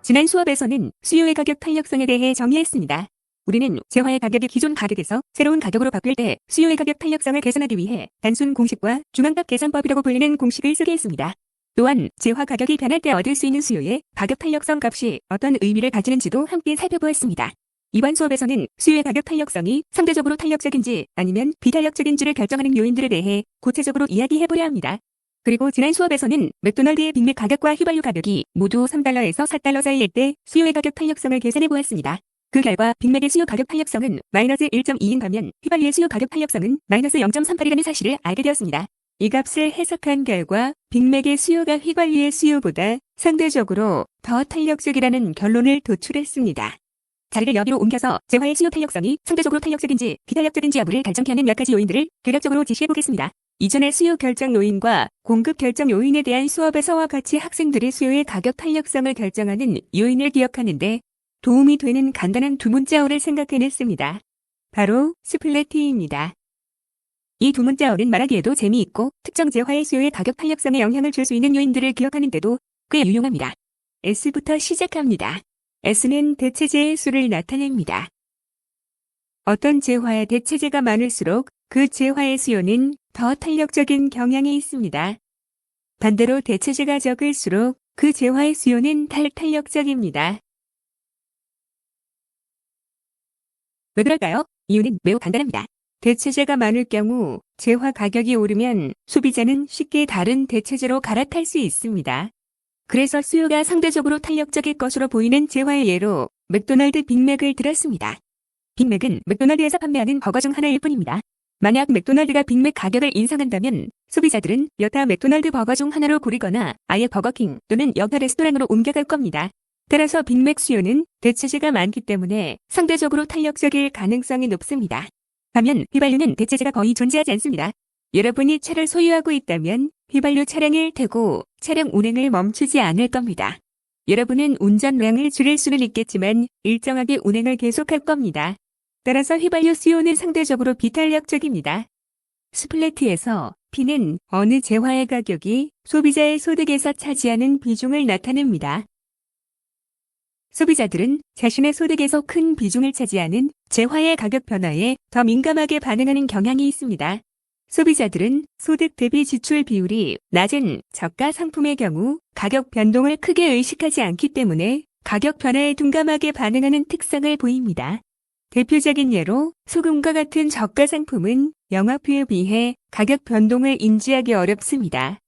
지난 수업에서는 수요의 가격 탄력성에 대해 정의했습니다. 우리는 재화의 가격이 기존 가격에서 새로운 가격으로 바뀔 때 수요의 가격 탄력성을 계산하기 위해 단순 공식과 중앙값 계산법이라고 불리는 공식을 쓰게 했습니다. 또한 재화 가격이 변할 때 얻을 수 있는 수요의 가격 탄력성 값이 어떤 의미를 가지는지도 함께 살펴보았습니다. 이번 수업에서는 수요의 가격 탄력성이 상대적으로 탄력적인지 아니면 비탄력적인지를 결정하는 요인들에 대해 구체적으로 이야기해보려 합니다. 그리고 지난 수업에서는 맥도날드의 빅맥 가격과 휘발유 가격이 모두 3달러에서 4달러 사이일 때 수요의 가격 탄력성을 계산해보았습니다. 그 결과 빅맥의 수요 가격 탄력성은 마이너스 1.2인 반면 휘발유의 수요 가격 탄력성은 마이너스 0.38이라는 사실을 알게 되었습니다. 이 값을 해석한 결과 빅맥의 수요가 휘발유의 수요보다 상대적으로 더 탄력적이라는 결론을 도출했습니다. 자리를 여기로 옮겨서 재화의 수요 탄력성이 상대적으로 탄력적인지 비탄력적인지 여부를 결정케 하는 몇 가지 요인들을 개략적으로 제시해보겠습니다. 이전의 수요 결정 요인과 공급 결정 요인에 대한 수업에서와 같이 학생들이 수요의 가격 탄력성을 결정하는 요인을 기억하는 데 도움이 되는 간단한 두 문자어를 생각해냈습니다. 바로 스플래티입니다. 이 두 문자어는 말하기에도 재미있고 특정 재화의 수요의 가격 탄력성에 영향을 줄 수 있는 요인들을 기억하는 데도 꽤 유용합니다. S부터 시작합니다. S는 대체재의 수를 나타냅니다. 어떤 재화의 대체재가 많을수록 그 재화의 수요는 더 탄력적인 경향이 있습니다. 반대로 대체재가 적을수록 그 재화의 수요는 탈탄력적입니다. 왜 그럴까요? 이유는 매우 간단합니다. 대체재가 많을 경우 재화 가격이 오르면 소비자는 쉽게 다른 대체재로 갈아탈 수 있습니다. 그래서 수요가 상대적으로 탄력적일 것으로 보이는 재화의 예로 맥도날드 빅맥을 들었습니다. 빅맥은 맥도날드에서 판매하는 버거 중 하나일 뿐입니다. 만약 맥도날드가 빅맥 가격을 인상한다면 소비자들은 여타 맥도날드 버거 중 하나로 고르거나 아예 버거킹 또는 여타 레스토랑으로 옮겨갈 겁니다. 따라서 빅맥 수요는 대체재가 많기 때문에 상대적으로 탄력적일 가능성이 높습니다. 반면 휘발유는 대체재가 거의 존재하지 않습니다. 여러분이 차를 소유하고 있다면 휘발유 차량을 태고 차량 운행을 멈추지 않을 겁니다. 여러분은 운전량을 줄일 수는 있겠지만 일정하게 운행을 계속할 겁니다. 따라서 휘발유 수요는 상대적으로 비탄력적입니다. 스플래티에서 P는 어느 재화의 가격이 소비자의 소득에서 차지하는 비중을 나타냅니다. 소비자들은 자신의 소득에서 큰 비중을 차지하는 재화의 가격 변화에 더 민감하게 반응하는 경향이 있습니다. 소비자들은 소득 대비 지출 비율이 낮은 저가 상품의 경우 가격 변동을 크게 의식하지 않기 때문에 가격 변화에 둔감하게 반응하는 특성을 보입니다. 대표적인 예로 소금과 같은 저가 상품은 영업비에 비해 가격 변동을 인지하기 어렵습니다.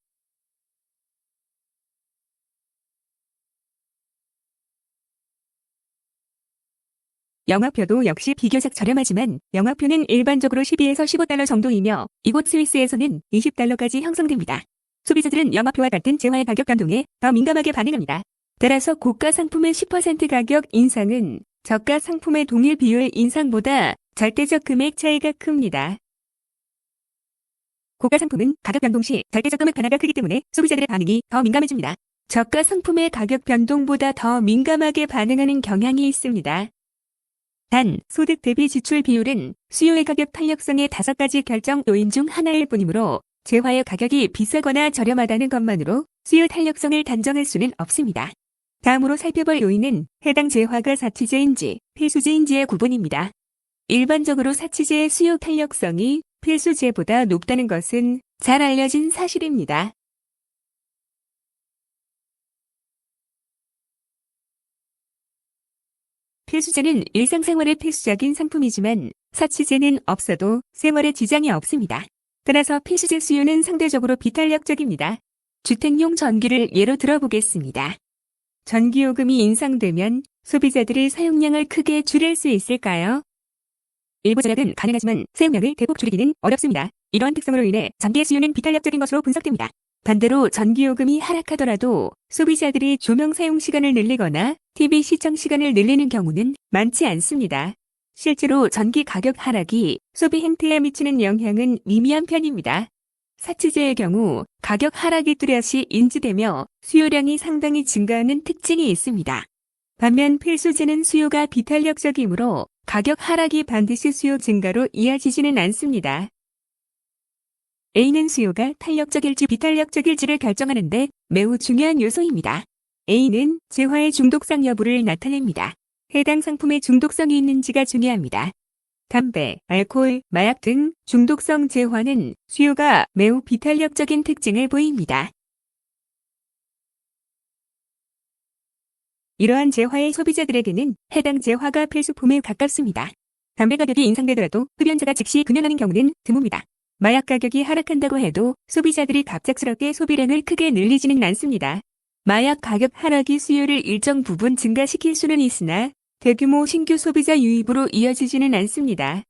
영화표도 역시 비교적 저렴하지만 영화표는 일반적으로 12에서 15달러 정도이며 이곳 스위스에서는 20달러까지 형성됩니다. 소비자들은 영화표와 같은 재화의 가격 변동에 더 민감하게 반응합니다. 따라서 고가 상품의 10% 가격 인상은 저가 상품의 동일 비율 인상보다 절대적 금액 차이가 큽니다. 고가 상품은 가격 변동 시 절대적 금액 변화가 크기 때문에 소비자들의 반응이 더 민감해집니다. 저가 상품의 가격 변동보다 더 민감하게 반응하는 경향이 있습니다. 단, 소득 대비 지출 비율은 수요의 가격 탄력성의 5가지 결정 요인 중 하나일 뿐이므로 재화의 가격이 비싸거나 저렴하다는 것만으로 수요 탄력성을 단정할 수는 없습니다. 다음으로 살펴볼 요인은 해당 재화가 사치재인지 필수재인지의 구분입니다. 일반적으로 사치재의 수요 탄력성이 필수재보다 높다는 것은 잘 알려진 사실입니다. 필수재는 일상생활에 필수적인 상품이지만 사치재는 없어도 생활에 지장이 없습니다. 따라서 필수재 수요는 상대적으로 비탄력적입니다. 주택용 전기를 예로 들어보겠습니다. 전기요금이 인상되면 소비자들이 사용량을 크게 줄일 수 있을까요? 일부 절약은 가능하지만 사용량을 대폭 줄이기는 어렵습니다. 이러한 특성으로 인해 전기의 수요는 비탄력적인 것으로 분석됩니다. 반대로 전기요금이 하락하더라도 소비자들이 조명 사용 시간을 늘리거나 TV 시청 시간을 늘리는 경우는 많지 않습니다. 실제로 전기 가격 하락이 소비 행태에 미치는 영향은 미미한 편입니다. 사치재의 경우 가격 하락이 뚜렷이 인지되며 수요량이 상당히 증가하는 특징이 있습니다. 반면 필수재는 수요가 비탄력적이므로 가격 하락이 반드시 수요 증가로 이어지지는 않습니다. A는 수요가 탄력적일지 비탄력적일지를 결정하는 데 매우 중요한 요소입니다. A는 재화의 중독성 여부를 나타냅니다. 해당 상품의 중독성이 있는지가 중요합니다. 담배, 알코올, 마약 등 중독성 재화는 수요가 매우 비탄력적인 특징을 보입니다. 이러한 재화의 소비자들에게는 해당 재화가 필수품에 가깝습니다. 담배 가격이 인상되더라도 흡연자가 즉시 금연하는 경우는 드뭅니다. 마약 가격이 하락한다고 해도 소비자들이 갑작스럽게 소비량을 크게 늘리지는 않습니다. 마약 가격 하락이 수요를 일정 부분 증가시킬 수는 있으나 대규모 신규 소비자 유입으로 이어지지는 않습니다.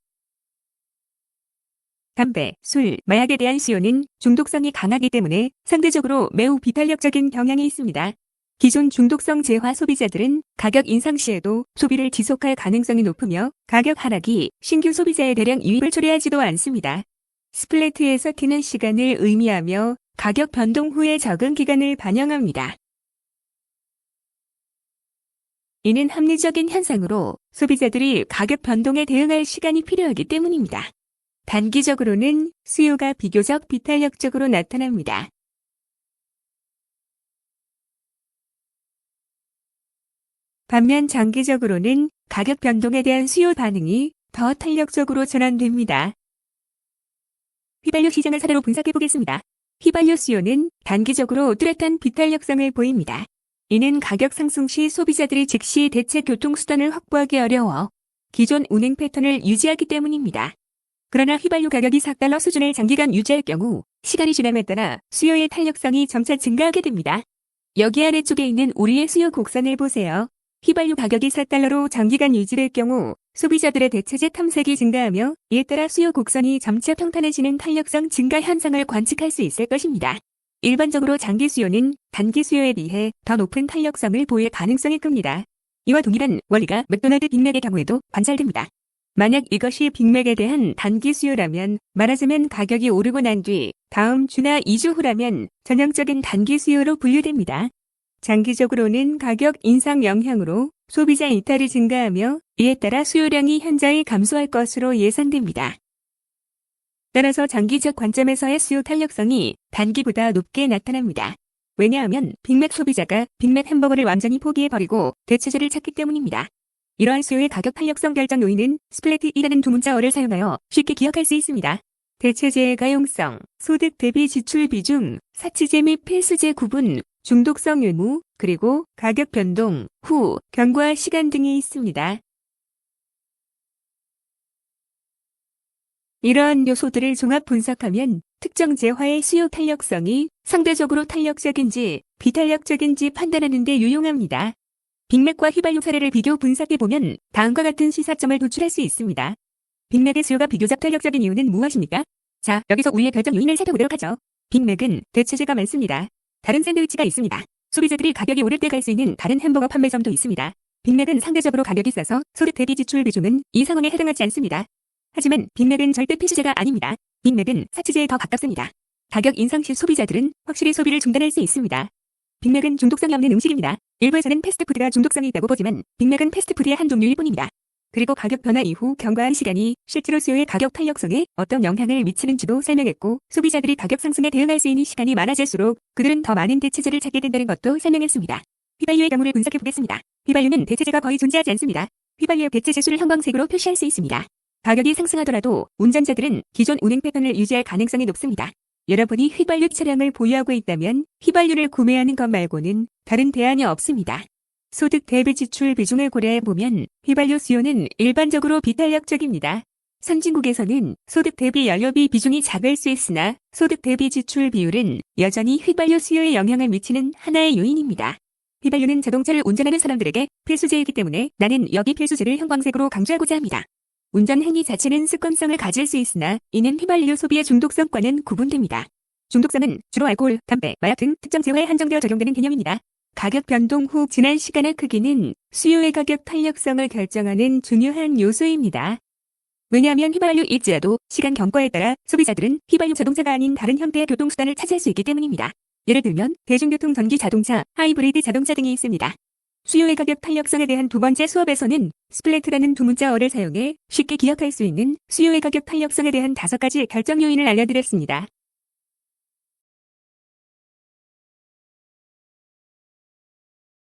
담배, 술, 마약에 대한 수요는 중독성이 강하기 때문에 상대적으로 매우 비탄력적인 경향이 있습니다. 기존 중독성 재화 소비자들은 가격 인상 시에도 소비를 지속할 가능성이 높으며 가격 하락이 신규 소비자의 대량 유입을 초래하지도 않습니다. 스플래트에서 튀는 시간을 의미하며 가격 변동 후의 적응 기간을 반영합니다. 이는 합리적인 현상으로 소비자들이 가격 변동에 대응할 시간이 필요하기 때문입니다. 단기적으로는 수요가 비교적 비탄력적으로 나타납니다. 반면 장기적으로는 가격 변동에 대한 수요 반응이 더 탄력적으로 전환됩니다. 휘발유 시장을 사례로 분석해 보겠습니다. 휘발유 수요는 단기적으로 뚜렷한 비탄력성을 보입니다. 이는 가격 상승 시 소비자들이 즉시 대체 교통수단을 확보하기 어려워 기존 운행 패턴을 유지하기 때문입니다. 그러나 휘발유 가격이 $4 수준을 장기간 유지할 경우 시간이 지남에 따라 수요의 탄력성이 점차 증가하게 됩니다. 여기 아래쪽에 있는 우리의 수요 곡선을 보세요. 휘발유 가격이 $4로 장기간 유지될 경우 소비자들의 대체재 탐색이 증가하며 이에 따라 수요 곡선이 점차 평탄해지는 탄력성 증가 현상을 관측할 수 있을 것입니다. 일반적으로 장기 수요는 단기 수요에 비해 더 높은 탄력성을 보일 가능성이 큽니다. 이와 동일한 원리가 맥도날드 빅맥의 경우에도 관찰됩니다. 만약 이것이 빅맥에 대한 단기 수요라면 말하자면 가격이 오르고 난 뒤 다음 주나 2주 후라면 전형적인 단기 수요로 분류됩니다. 장기적으로는 가격 인상 영향으로 소비자 이탈이 증가하며 이에 따라 수요량이 현저히 감소할 것으로 예상됩니다. 따라서 장기적 관점에서의 수요 탄력성이 단기보다 높게 나타납니다. 왜냐하면 빅맥 소비자가 빅맥 햄버거를 완전히 포기해버리고 대체재를 찾기 때문입니다. 이러한 수요의 가격 탄력성 결정 요인은 스플래트이라는 두 문자어를 사용하여 쉽게 기억할 수 있습니다. 대체재의 가용성, 소득 대비 지출 비중, 사치재 및 필수재 구분, 중독성 의무, 그리고 가격 변동, 후, 경과 시간 등이 있습니다. 이러한 요소들을 종합 분석하면 특정 재화의 수요 탄력성이 상대적으로 탄력적인지 비탄력적인지 판단하는 데 유용합니다. 빅맥과 휘발유 사례를 비교 분석해보면 다음과 같은 시사점을 도출할 수 있습니다. 빅맥의 수요가 비교적 탄력적인 이유는 무엇입니까? 자, 여기서 우리의 결정 요인을 살펴보도록 하죠. 빅맥은 대체재가 많습니다. 다른 샌드위치가 있습니다. 소비자들이 가격이 오를 때 갈 수 있는 다른 햄버거 판매점도 있습니다. 빅맥은 상대적으로 가격이 싸서 소득 대비 지출 비중은 이 상황에 해당하지 않습니다. 하지만 빅맥은 절대 필수재가 아닙니다. 빅맥은 사치재에 더 가깝습니다. 가격 인상 시 소비자들은 확실히 소비를 중단할 수 있습니다. 빅맥은 중독성이 없는 음식입니다. 일부에서는 패스트푸드가 중독성이 있다고 보지만 빅맥은 패스트푸드의 한 종류일 뿐입니다. 그리고 가격 변화 이후 경과한 시간이 실제로 수요의 가격 탄력성에 어떤 영향을 미치는지도 설명했고 소비자들이 가격 상승에 대응할 수 있는 시간이 많아질수록 그들은 더 많은 대체재를 찾게 된다는 것도 설명했습니다. 휘발유의 경우를 분석해보겠습니다. 휘발유는 대체재가 거의 존재하지 않습니다. 휘발유의 대체재 수를 형광색으로 표시할 수 있습니다. 가격이 상승하더라도 운전자들은 기존 운행 패턴을 유지할 가능성이 높습니다. 여러분이 휘발유 차량을 보유하고 있다면 휘발유를 구매하는 것 말고는 다른 대안이 없습니다. 소득 대비 지출 비중을 고려해보면 휘발유 수요는 일반적으로 비탄력적입니다. 선진국에서는 소득 대비 연료비 비중이 작을 수 있으나 소득 대비 지출 비율은 여전히 휘발유 수요에 영향을 미치는 하나의 요인입니다. 휘발유는 자동차를 운전하는 사람들에게 필수재이기 때문에 나는 여기 필수재를 형광색으로 강조하고자 합니다. 운전 행위 자체는 습관성을 가질 수 있으나 이는 휘발유 소비의 중독성과는 구분됩니다. 중독성은 주로 알코올, 담배, 마약 등 특정 재화에 한정되어 적용되는 개념입니다. 가격 변동 후 지난 시간의 크기는 수요의 가격 탄력성을 결정하는 중요한 요소입니다. 왜냐하면 휘발유일지라도 시간 경과에 따라 소비자들은 휘발유 자동차가 아닌 다른 형태의 교통수단을 차지할 수 있기 때문입니다. 예를 들면 대중교통 전기 자동차, 하이브리드 자동차 등이 있습니다. 수요의 가격 탄력성에 대한 두 번째 수업에서는 스플래트라는 두 문자어를 사용해 쉽게 기억할 수 있는 수요의 가격 탄력성에 대한 5가지 결정 요인을 알려드렸습니다.